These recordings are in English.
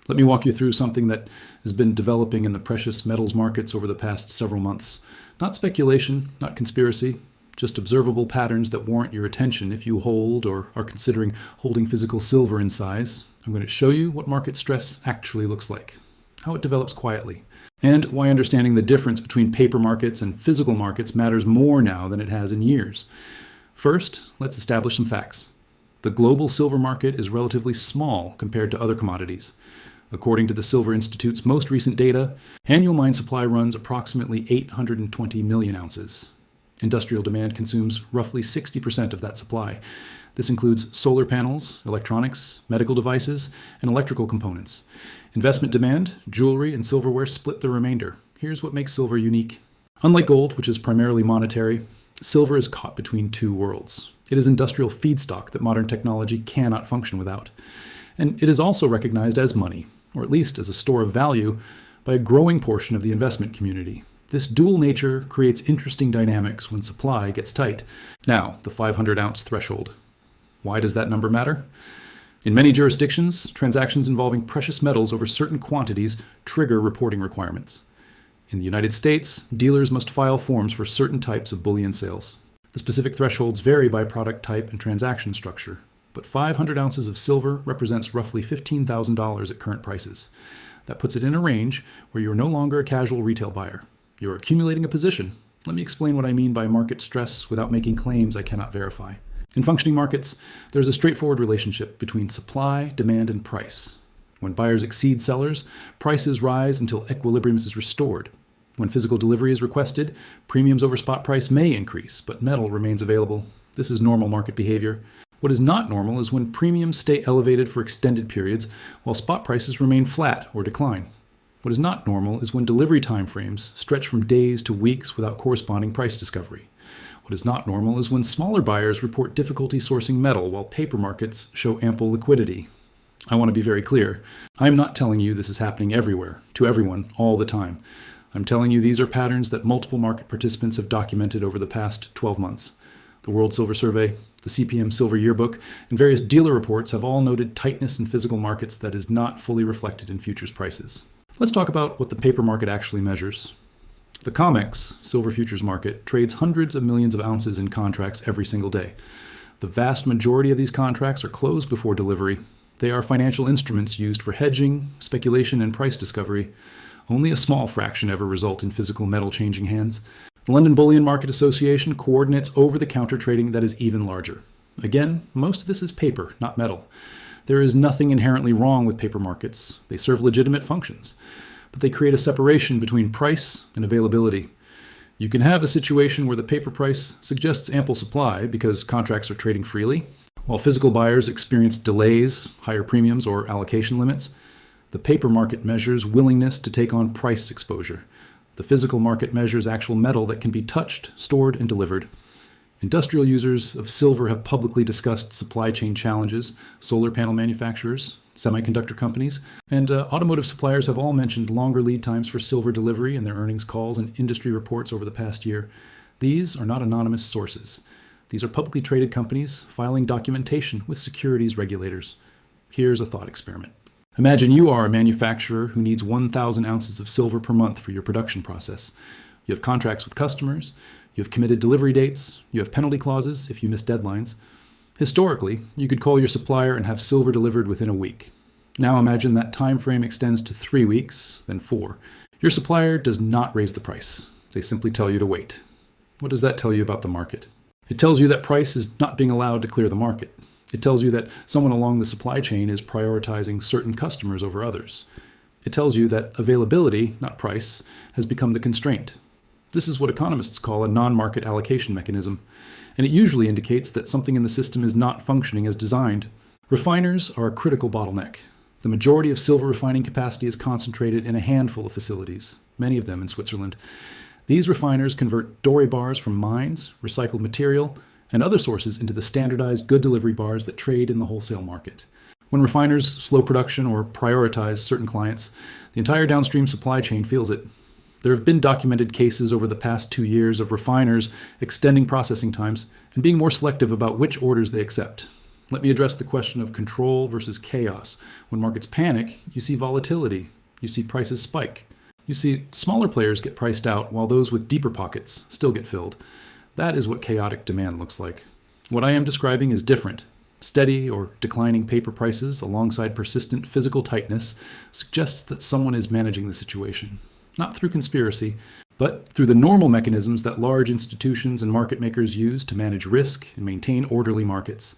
Let me walk you through something that has been developing in the precious metals markets over the past several months. Not speculation, not conspiracy, just observable patterns that warrant your attention if you hold or are considering holding physical silver in size. I'm going to show you what market stress actually looks like, how it develops quietly, and why understanding the difference between paper markets and physical markets matters more now than it has in years. First, let's establish some facts. The global silver market is relatively small compared to other commodities. According to the Silver Institute's most recent data, annual mine supply runs approximately 820 million ounces. Industrial demand consumes roughly 60% of that supply. This includes solar panels, electronics, medical devices, and electrical components. Investment demand, jewelry, and silverware split the remainder. Here's what makes silver unique. Unlike gold, which is primarily monetary, silver is caught between two worlds. It is industrial feedstock that modern technology cannot function without. And it is also recognized as money, or at least as a store of value, by a growing portion of the investment community. This dual nature creates interesting dynamics when supply gets tight. Now, the 500-ounce threshold. Why does that number matter? In many jurisdictions, transactions involving precious metals over certain quantities trigger reporting requirements. In the United States, dealers must file forms for certain types of bullion sales. The specific thresholds vary by product type and transaction structure, but 500 ounces of silver represents roughly $15,000 at current prices. That puts it in a range where you're no longer a casual retail buyer. You're accumulating a position. Let me explain what I mean by market stress without making claims I cannot verify. In functioning markets, there's a straightforward relationship between supply, demand, and price. When buyers exceed sellers, prices rise until equilibrium is restored. When physical delivery is requested, premiums over spot price may increase, but metal remains available. This is normal market behavior. What is not normal is when premiums stay elevated for extended periods while spot prices remain flat or decline. What is not normal is when delivery timeframes stretch from days to weeks without corresponding price discovery. What is not normal is when smaller buyers report difficulty sourcing metal while paper markets show ample liquidity. I want to be very clear. I am not telling you this is happening everywhere, to everyone, all the time. I'm telling you these are patterns that multiple market participants have documented over the past 12 months. The World Silver Survey, the CPM Silver Yearbook, and various dealer reports have all noted tightness in physical markets that is not fully reflected in futures prices. Let's talk about what the paper market actually measures. The COMEX, silver futures market, trades hundreds of millions of ounces in contracts every single day. The vast majority of these contracts are closed before delivery. They are financial instruments used for hedging, speculation, and price discovery. Only a small fraction ever result in physical metal changing hands. The London Bullion Market Association coordinates over-the-counter trading that is even larger. Again, most of this is paper, not metal. There is nothing inherently wrong with paper markets. They serve legitimate functions, but they create a separation between price and availability. You can have a situation where the paper price suggests ample supply because contracts are trading freely, while physical buyers experience delays, higher premiums, or allocation limits. The paper market measures willingness to take on price exposure. The physical market measures actual metal that can be touched, stored, and delivered. Industrial users of silver have publicly discussed supply chain challenges. Solar panel manufacturers, semiconductor companies, and automotive suppliers have all mentioned longer lead times for silver delivery in their earnings calls and industry reports over the past year. These are not anonymous sources. These are publicly traded companies filing documentation with securities regulators. Here's a thought experiment. Imagine you are a manufacturer who needs 1,000 ounces of silver per month for your production process. You have contracts with customers, you have committed delivery dates, you have penalty clauses if you miss deadlines. Historically, you could call your supplier and have silver delivered within a week. Now imagine that time frame extends to 3 weeks, then 4. Your supplier does not raise the price. They simply tell you to wait. What does that tell you about the market? It tells you that price is not being allowed to clear the market. It tells you that someone along the supply chain is prioritizing certain customers over others. It tells you that availability, not price, has become the constraint. This is what economists call a non-market allocation mechanism, and it usually indicates that something in the system is not functioning as designed. Refiners are a critical bottleneck. The majority of silver refining capacity is concentrated in a handful of facilities, many of them in Switzerland. These refiners convert doré bars from mines, recycled material, and other sources into the standardized good delivery bars that trade in the wholesale market. When refiners slow production or prioritize certain clients, the entire downstream supply chain feels it. There have been documented cases over the past 2 years of refiners extending processing times and being more selective about which orders they accept. Let me address the question of control versus chaos. When markets panic, you see volatility. You see prices spike. You see smaller players get priced out while those with deeper pockets still get filled. That is what chaotic demand looks like. What I am describing is different. Steady or declining paper prices alongside persistent physical tightness suggests that someone is managing the situation, not through conspiracy, but through the normal mechanisms that large institutions and market makers use to manage risk and maintain orderly markets.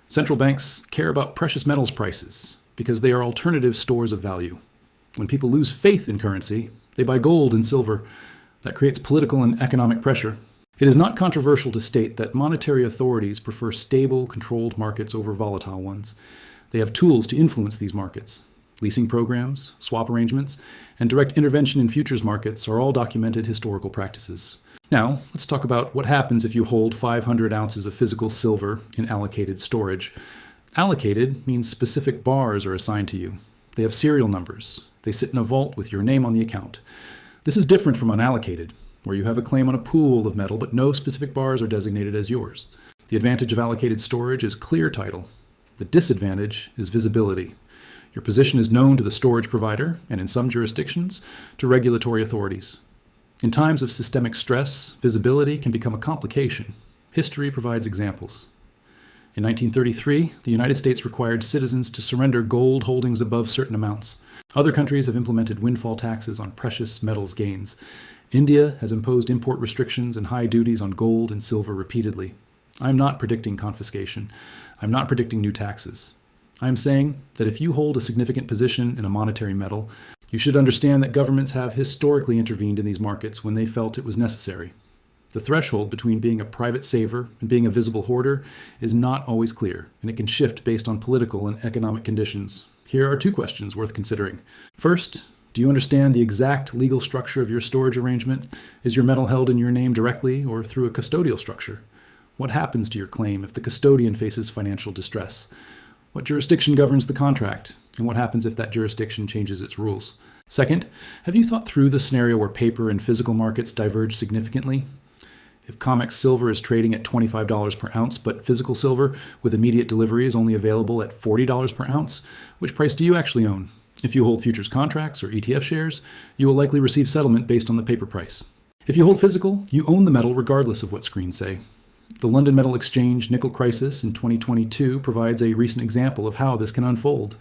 Central banks care about precious metals prices because they are alternative stores of value. When people lose faith in currency, they buy gold and silver. That creates political and economic pressure. It is not controversial to state that monetary authorities prefer stable, controlled markets over volatile ones. They have tools to influence these markets. Leasing programs, swap arrangements, and direct intervention in futures markets are all documented historical practices. Now, let's talk about what happens if you hold 500 ounces of physical silver in allocated storage. Allocated means specific bars are assigned to you. They have serial numbers. They sit in a vault with your name on the account. This is different from unallocated, where you have a claim on a pool of metal, but no specific bars are designated as yours. The advantage of allocated storage is clear title. The disadvantage is visibility. Your position is known to the storage provider, and in some jurisdictions, to regulatory authorities. In times of systemic stress, visibility can become a complication. History provides examples. In 1933, the United States required citizens to surrender gold holdings above certain amounts. Other countries have implemented windfall taxes on precious metals gains. India has imposed import restrictions and high duties on gold and silver repeatedly. I'm not predicting confiscation. I'm not predicting new taxes. I'm saying that if you hold a significant position in a monetary metal, you should understand that governments have historically intervened in these markets when they felt it was necessary. The threshold between being a private saver and being a visible hoarder is not always clear, and it can shift based on political and economic conditions. Here are two questions worth considering. First, do you understand the exact legal structure of your storage arrangement? Is your metal held in your name directly or through a custodial structure? What happens to your claim if the custodian faces financial distress? What jurisdiction governs the contract? And what happens if that jurisdiction changes its rules? Second, have you thought through the scenario where paper and physical markets diverge significantly? If COMEX silver is trading at $25 per ounce, but physical silver with immediate delivery is only available at $40 per ounce, which price do you actually own? If you hold futures contracts or ETF shares, you will likely receive settlement based on the paper price. If you hold physical, you own the metal regardless of what screens say. The London Metal Exchange nickel crisis in 2022 provides a recent example of how this can unfold.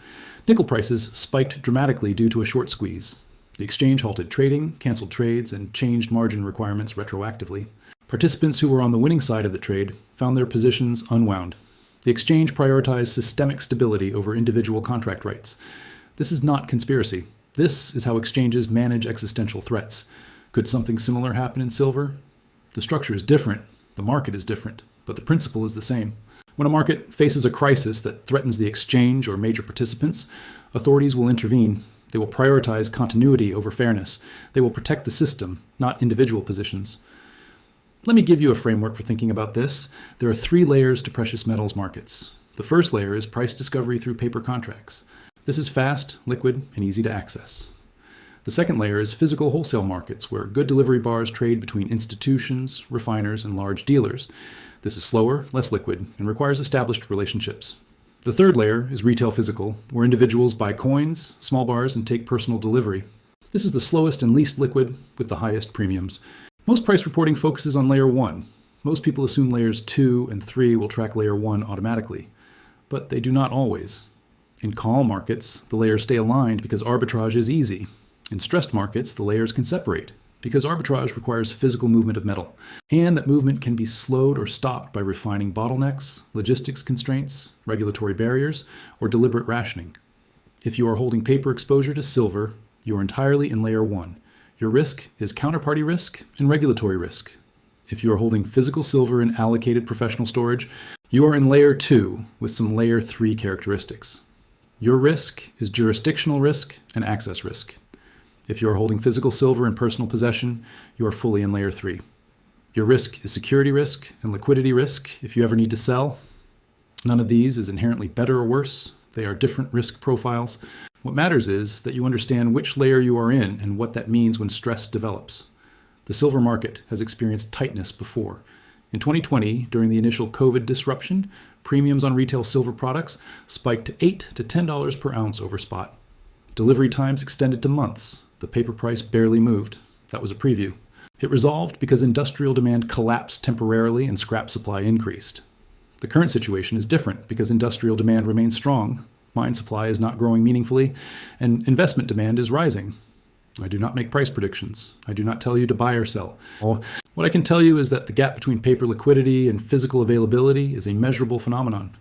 Nickel prices spiked dramatically due to a short squeeze. The exchange halted trading, canceled trades, and changed margin requirements retroactively. Participants who were on the winning side of the trade found their positions unwound. The exchange prioritized systemic stability over individual contract rights. This is not conspiracy. This is how exchanges manage existential threats. Could something similar happen in silver? The structure is different, the market is different, but the principle is the same. When a market faces a crisis that threatens the exchange or major participants, authorities will intervene. They will prioritize continuity over fairness. They will protect the system, not individual positions. Let me give you a framework for thinking about this. There are 3 layers to precious metals markets. The first layer is price discovery through paper contracts. This is fast, liquid, and easy to access. The second layer is physical wholesale markets, where good delivery bars trade between institutions, refiners, and large dealers. This is slower, less liquid, and requires established relationships. The third layer is retail physical, where individuals buy coins, small bars, and take personal delivery. This is the slowest and least liquid, with the highest premiums. Most price reporting focuses on layer 1. Most people assume layers 2 and 3 will track layer 1 automatically, but they do not always. In calm markets, the layers stay aligned because arbitrage is easy. In stressed markets, the layers can separate because arbitrage requires physical movement of metal, and that movement can be slowed or stopped by refining bottlenecks, logistics constraints, regulatory barriers, or deliberate rationing. If you are holding paper exposure to silver, you are entirely in layer 1. Your risk is counterparty risk and regulatory risk. If you are holding physical silver in allocated professional storage, you are in layer 2 with some layer 3 characteristics. Your risk is jurisdictional risk and access risk. If you are holding physical silver in personal possession, you are fully in layer 3. Your risk is security risk and liquidity risk if you ever need to sell. None of these is inherently better or worse. They are different risk profiles. What matters is that you understand which layer you are in and what that means when stress develops. The silver market has experienced tightness before. In 2020, during the initial COVID disruption, premiums on retail silver products spiked to $8 to $10 per ounce over spot. Delivery times extended to months. The paper price barely moved. That was a preview. It resolved because industrial demand collapsed temporarily and scrap supply increased. The current situation is different because industrial demand remains strong, mine supply is not growing meaningfully, and investment demand is rising. I do not make price predictions. I do not tell you to buy or sell. What I can tell you is that the gap between paper liquidity and physical availability is a measurable phenomenon.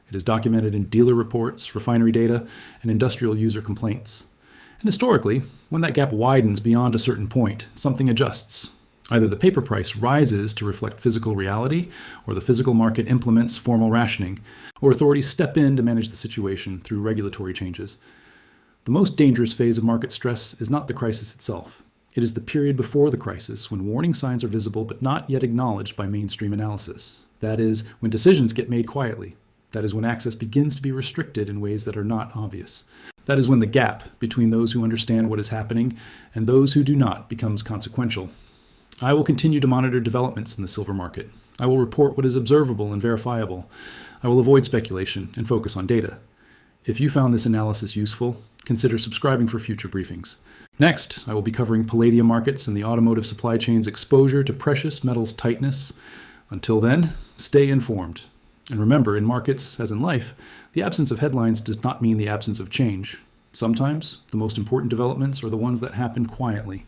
It is documented in dealer reports, refinery data, and industrial user complaints. And historically, when that gap widens beyond a certain point, something adjusts. Either the paper price rises to reflect physical reality, or the physical market implements formal rationing, or authorities step in to manage the situation through regulatory changes. The most dangerous phase of market stress is not the crisis itself. It is the period before the crisis when warning signs are visible but not yet acknowledged by mainstream analysis. That is, when decisions get made quietly. That is when access begins to be restricted in ways that are not obvious. That is when the gap between those who understand what is happening and those who do not becomes consequential. I will continue to monitor developments in the silver market. I will report what is observable and verifiable. I will avoid speculation and focus on data. If you found this analysis useful, consider subscribing for future briefings. Next, I will be covering palladium markets and the automotive supply chain's exposure to precious metals tightness. Until then, stay informed. And remember, in markets, as in life, the absence of headlines does not mean the absence of change. Sometimes, the most important developments are the ones that happen quietly.